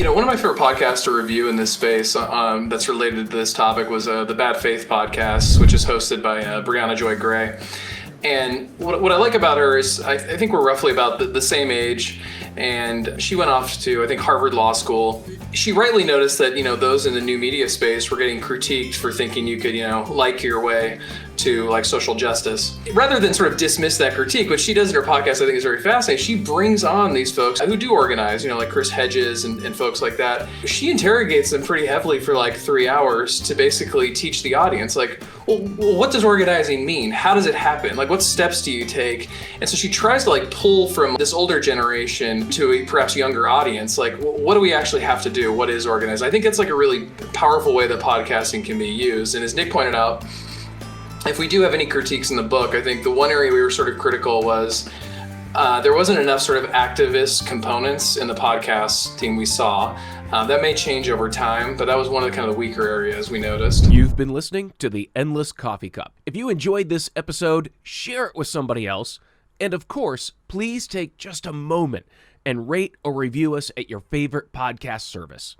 One of my favorite podcasts to review in this space that's related to this topic was the Bad Faith podcast, which is hosted by Brianna Joy Gray. And what I like about her is I think we're roughly about the same age, and she went off to, I think, Harvard Law School. She rightly noticed that, those in the new media space were getting critiqued for thinking you could, like your way to like social justice. Rather than sort of dismiss that critique, which she does in her podcast, I think is very fascinating. She brings on these folks who do organize, like Chris Hedges and folks like that. She interrogates them pretty heavily for like 3 hours to basically teach the audience, like, well, what does organizing mean? How does it happen? Like, what steps do you take? And so she tries to like pull from this older generation to a perhaps younger audience, like, what do we actually have to do? What is organized? I think it's like a really powerful way that podcasting can be used. And as Nick pointed out, if we do have any critiques in the book, I think the one area we were sort of critical was there wasn't enough sort of activist components in the podcast team we saw. That may change over time, but that was one of the kind of the weaker areas we noticed. You've been listening to The Endless Coffee Cup. If you enjoyed this episode, share it with somebody else. And of course, please take just a moment and rate or review us at your favorite podcast service.